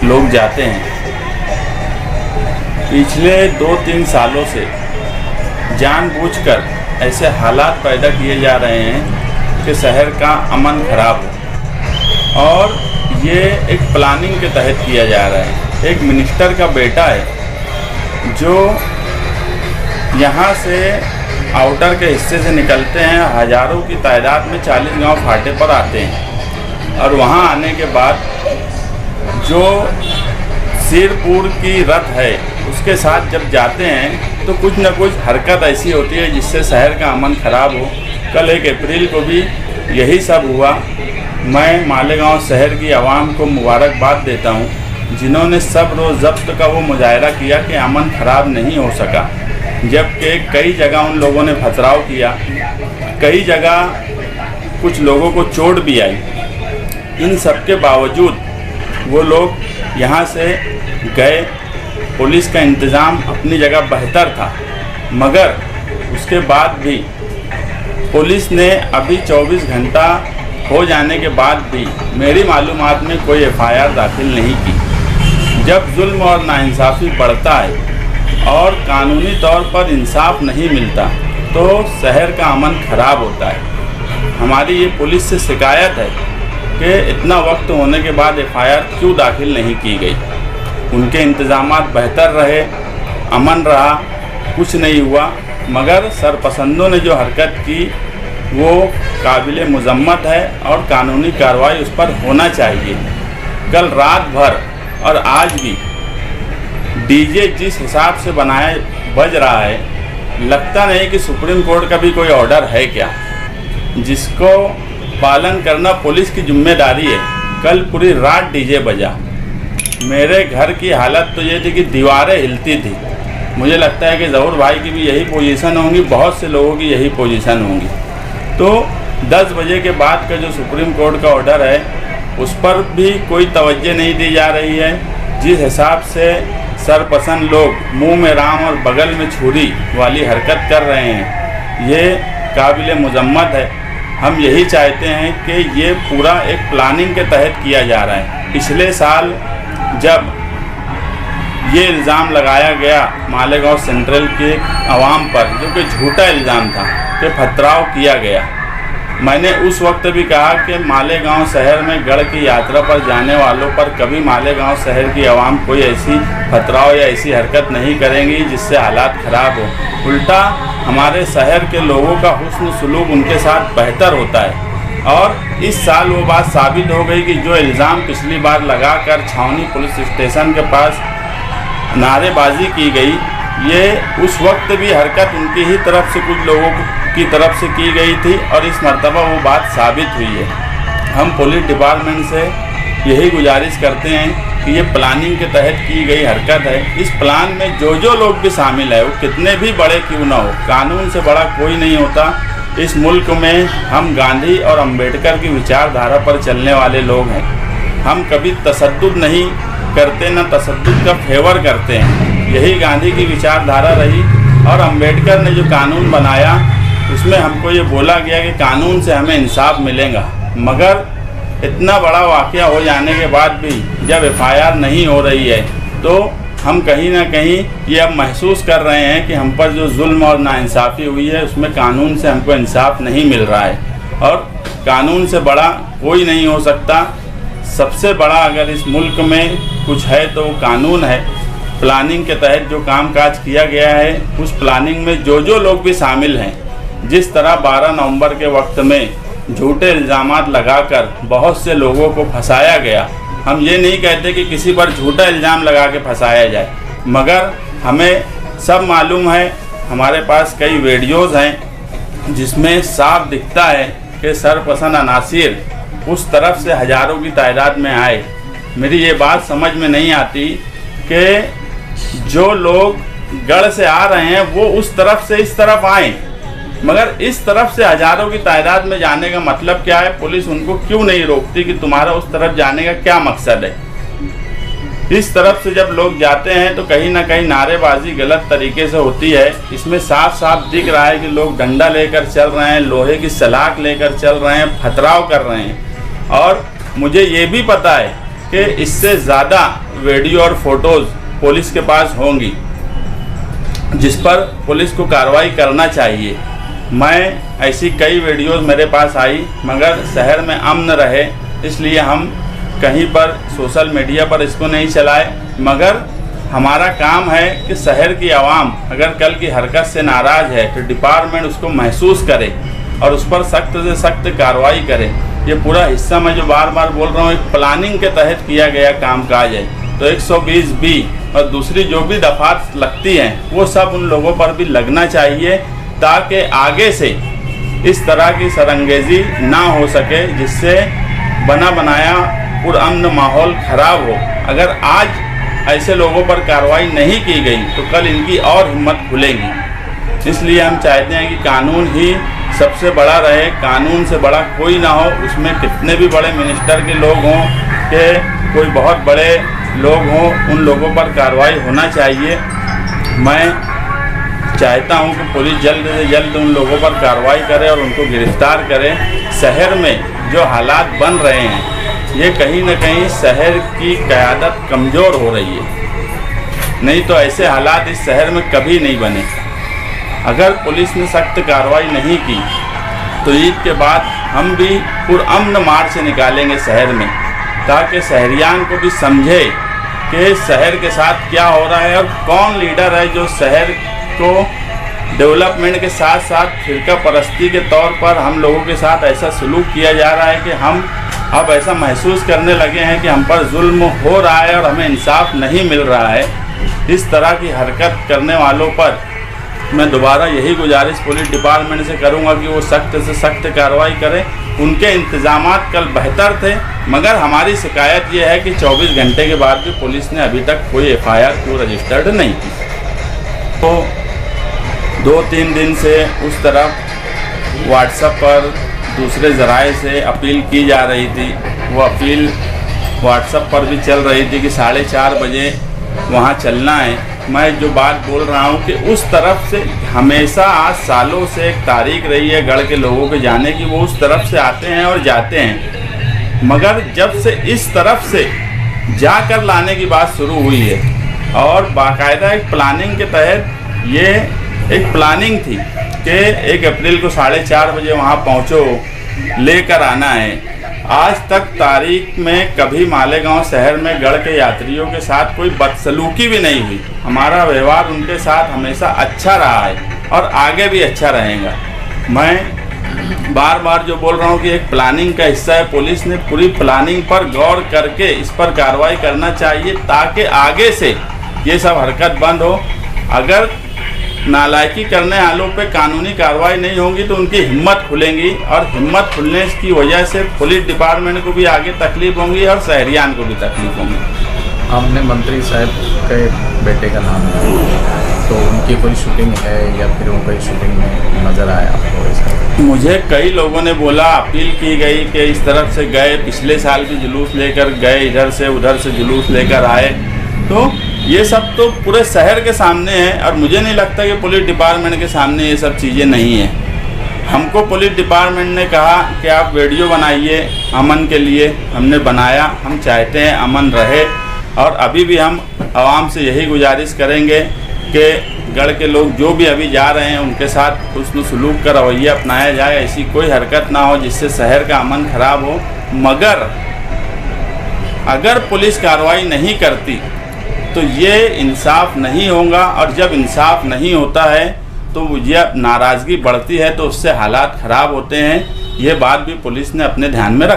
लोग जाते हैं। पिछले 2-3 सालों से जानबूझकर ऐसे हालात पैदा किए जा रहे हैं कि शहर का अमन खराब हो, और ये एक प्लानिंग के तहत किया जा रहा है। एक मिनिस्टर का बेटा है जो यहाँ से आउटर के हिस्से से निकलते हैं, हज़ारों की तादाद में 40 गांव फाटे पर आते हैं, और वहाँ आने के बाद जो सिरपुर की रथ है उसके साथ जब जाते हैं तो कुछ न कुछ हरकत ऐसी होती है जिससे शहर का अमन ख़राब हो। कल 1 अप्रैल को भी यही सब हुआ। मैं मालेगांव शहर की आवाम को मुबारकबाद देता हूँ जिन्होंने सब रोज़ जब्त का वो मुजाहरा किया कि अमन ख़राब नहीं हो सका, जबकि कई जगह उन लोगों ने पथराव किया, कई जगह कुछ लोगों को चोट भी आई। इन सब के बावजूद वो लोग यहाँ से गए। पुलिस का इंतज़ाम अपनी जगह बेहतर था, मगर उसके बाद भी पुलिस ने अभी 24 घंटा हो जाने के बाद भी मेरी मालूमात में कोई एफआईआर दाखिल नहीं की। जब जुल्म और नाइंसाफ़ी बढ़ता है और कानूनी तौर पर इंसाफ नहीं मिलता तो शहर का अमन ख़राब होता है। हमारी ये पुलिस से शिकायत है कि इतना वक्त होने के बाद एफआईआर क्यों दाखिल नहीं की गई। उनके इंतज़ामात बेहतर रहे, अमन रहा, कुछ नहीं हुआ, मगर सरपसंदों ने जो हरकत की वो काबिल मज़म्मत है और कानूनी कार्रवाई उस पर होना चाहिए। कल रात भर और आज भी डीजे जिस हिसाब से बज रहा है, लगता नहीं कि सुप्रीम कोर्ट का भी कोई ऑर्डर है क्या, जिसको पालन करना पुलिस की जिम्मेदारी है। कल पूरी रात डीजे बजा। मेरे घर की हालत तो ये थी कि दीवारें हिलती थी। मुझे लगता है कि ज़हूर भाई की भी यही पोजीशन होंगी, बहुत से लोगों की यही पोजीशन होंगी। तो 10 बजे के बाद का जो सुप्रीम कोर्ट का ऑर्डर है उस पर भी कोई तवज्जो नहीं दी जा रही है। जिस हिसाब से सरपसंद लोग मुंह में राम और बगल में छुरी वाली हरकत कर रहे हैं, ये काबिल मज़म्मत है। हम यही चाहते हैं कि ये पूरा एक प्लानिंग के तहत किया जा रहा है। पिछले साल जब ये इल्ज़ाम लगाया गया मालेगांव सेंट्रल के अवाम पर, जो कि झूठा इल्ज़ाम था कि पथराव किया गया, मैंने उस वक्त भी कहा कि मालेगांव शहर में गढ़ की यात्रा पर जाने वालों पर कभी मालेगांव शहर की आवाम कोई ऐसी पथराव या ऐसी हरकत नहीं करेंगी जिससे हालात ख़राब हो। उल्टा हमारे शहर के लोगों का हुस्न सलूक उनके साथ बेहतर होता है। और इस साल वो बात साबित हो गई कि जो इल्ज़ाम पिछली बार लगाकर छावनी पुलिस स्टेशन के पास नारेबाजी की गई, ये उस वक्त भी हरकत उनकी ही तरफ से कुछ लोगों की तरफ से की गई थी, और इस मर्तबा वो बात साबित हुई है। हम पुलिस डिपार्टमेंट से यही गुजारिश करते हैं कि ये प्लानिंग के तहत की गई हरकत है। इस प्लान में जो लोग भी शामिल है, वो कितने भी बड़े क्यों ना हो, कानून से बड़ा कोई नहीं होता। इस मुल्क में हम गांधी और अंबेडकर की विचारधारा पर चलने वाले लोग हैं। हम कभी तशद्दुद नहीं करते, न तशद्दुद का फेवर करते हैं। यही गांधी की विचारधारा रही, और अंबेडकर ने जो कानून बनाया उसमें हमको ये बोला गया कि कानून से हमें इंसाफ मिलेगा। मगर इतना बड़ा वाक़या हो जाने के बाद भी जब एफआईआर नहीं हो रही है तो हम कहीं ना कहीं ये अब महसूस कर रहे हैं कि हम पर जो जुल्म और नाइंसाफ़ी हुई है उसमें कानून से हमको इंसाफ नहीं मिल रहा है, और कानून से बड़ा कोई नहीं हो सकता। सबसे बड़ा अगर इस मुल्क में कुछ है तो कानून है। प्लानिंग के तहत जो कामकाज किया गया है, उस प्लानिंग में जो लोग भी शामिल हैं, जिस तरह 12 नवंबर के वक्त में झूठे इल्ज़ामात लगाकर बहुत से लोगों को फंसाया गया। हम ये नहीं कहते कि किसी पर झूठा इल्ज़ाम लगा के फंसाया जाए, मगर हमें सब मालूम है, हमारे पास कई वीडियोज़ हैं जिसमें साफ दिखता है कि सरपसंद अनासिर उस तरफ से हज़ारों की तादाद में आए। मेरी ये बात समझ में नहीं आती कि जो लोग गढ़ से आ रहे हैं वो उस तरफ से इस तरफ आए, मगर इस तरफ से हज़ारों की तादाद में जाने का मतलब क्या है? पुलिस उनको क्यों नहीं रोकती कि तुम्हारा उस तरफ जाने का क्या मकसद है? इस तरफ से जब लोग जाते हैं तो कहीं ना कहीं नारेबाजी गलत तरीके से होती है। इसमें साफ साफ दिख रहा है कि लोग डंडा लेकर चल रहे हैं, लोहे की सलाख लेकर चल रहे हैं, पथराव कर रहे हैं। और मुझे ये भी पता है कि इससे ज़्यादा वीडियो और फोटोज़ पुलिस के पास होंगी जिस पर पुलिस को कार्रवाई करना चाहिए। मैं ऐसी कई वीडियोस मेरे पास आई, मगर शहर में अमन रहे इसलिए हम कहीं पर सोशल मीडिया पर इसको नहीं चलाए। मगर हमारा काम है कि शहर की आवाम अगर कल की हरकत से नाराज़ है तो डिपार्टमेंट उसको महसूस करे और उस पर सख्त से सख्त कार्रवाई करे। ये पूरा हिस्सा मैं जो बार बार बोल रहा हूँ एक प्लानिंग के तहत किया गया कामकाज है। तो 120B और दूसरी जो भी दफात लगती हैं वो सब उन लोगों पर भी लगना चाहिए ताकि आगे से इस तरह की सरंगेज़ी ना हो सके जिससे बना बनाया पुरअमन माहौल ख़राब हो। अगर आज ऐसे लोगों पर कार्रवाई नहीं की गई तो कल इनकी और हिम्मत खुलेगी। इसलिए हम चाहते हैं कि कानून ही सबसे बड़ा रहे, कानून से बड़ा कोई ना हो। उसमें कितने भी बड़े मिनिस्टर के लोग हों कि कोई बहुत बड़े लोग हों, उन लोगों पर कार्रवाई होना चाहिए। मैं चाहता हूं कि पुलिस जल्द से जल्द उन लोगों पर कार्रवाई करे और उनको गिरफ्तार करे। शहर में जो हालात बन रहे हैं ये कहीं न कहीं शहर की क़यादत कमज़ोर हो रही है, नहीं तो ऐसे हालात इस शहर में कभी नहीं बने। अगर पुलिस ने सख्त कार्रवाई नहीं की तो ईद के बाद हम भी पुरअमन मार्च निकालेंगे शहर में, ताकि शहरियान को भी समझे कि शहर के साथ क्या हो रहा है और कौन लीडर है जो शहर को डेवलपमेंट के साथ साथ फिरका परस्ती के तौर पर हम लोगों के साथ ऐसा सलूक किया जा रहा है कि हम अब ऐसा महसूस करने लगे हैं कि हम पर जुल्म हो रहा है और हमें इंसाफ नहीं मिल रहा है। इस तरह की हरकत करने वालों पर मैं दोबारा यही गुजारिश पुलिस डिपार्टमेंट से करूंगा कि वो सख्त से सख्त कार्रवाई करें। उनके इंतजामात कल बेहतर थे, मगर हमारी शिकायत ये है कि 24 घंटे के बाद भी पुलिस ने अभी तक कोई FIR क्यों रजिस्टर्ड नहीं की। तो 2-3 दिन से उस तरफ व्हाट्सएप पर दूसरे ज़राए से अपील की जा रही थी। वो अपील व्हाट्सएप पर भी चल रही थी कि 4:30 बजे वहाँ चलना है। मैं जो बात बोल रहा हूँ कि उस तरफ से हमेशा आज सालों से एक तारीख रही है गढ़ के लोगों के जाने की, वो उस तरफ से आते हैं और जाते हैं। मगर जब से इस तरफ से जाकर लाने की बात शुरू हुई है और बाकायदा एक प्लानिंग के तहत ये एक प्लानिंग थी कि 1 अप्रैल को 4:30 बजे वहाँ पहुँचो, लेकर आना है। आज तक तारीख में कभी मालेगांव शहर में गढ़ के यात्रियों के साथ कोई बदसलूकी भी नहीं हुई। हमारा व्यवहार उनके साथ हमेशा अच्छा रहा है और आगे भी अच्छा रहेगा। मैं बार बार जो बोल रहा हूँ कि एक प्लानिंग का हिस्सा है, पुलिस ने पूरी प्लानिंग पर गौर करके इस पर कार्रवाई करना चाहिए ताकि आगे से ये सब हरकत बंद हो। अगर नालायकी करने वालों पे कानूनी कार्रवाई नहीं होगी तो उनकी हिम्मत खुलेंगी और हिम्मत खुलने की वजह से पुलिस डिपार्टमेंट को भी आगे तकलीफ होंगी और शहरियान को भी तकलीफ होंगी। हमने मंत्री साहब के बेटे का नाम है, तो उनकी कोई शूटिंग है या फिर वो कोई शूटिंग में नज़र आया आपको ऐसा? मुझे कई लोगों ने बोला, अपील की गई कि इस तरफ से गए, पिछले साल भी जुलूस लेकर गए, इधर से उधर से जुलूस लेकर आए। तो ये सब तो पूरे शहर के सामने है और मुझे नहीं लगता कि पुलिस डिपार्टमेंट के सामने ये सब चीज़ें नहीं हैं। हमको पुलिस डिपार्टमेंट ने कहा कि आप वीडियो बनाइए अमन के लिए, हमने बनाया। हम चाहते हैं अमन रहे और अभी भी हम आवाम से यही गुजारिश करेंगे कि गढ़ के लोग जो भी अभी जा रहे हैं उनके साथ हुस्न सलूक का रवैया अपनाया जाए। ऐसी कोई हरकत ना हो जिससे शहर का अमन खराब हो। मगर अगर पुलिस कार्रवाई नहीं करती तो ये इंसाफ नहीं होगा और जब इंसाफ नहीं होता है तो ये नाराज़गी बढ़ती है तो उससे हालात ख़राब होते हैं। ये बात भी पुलिस ने अपने ध्यान में रखा।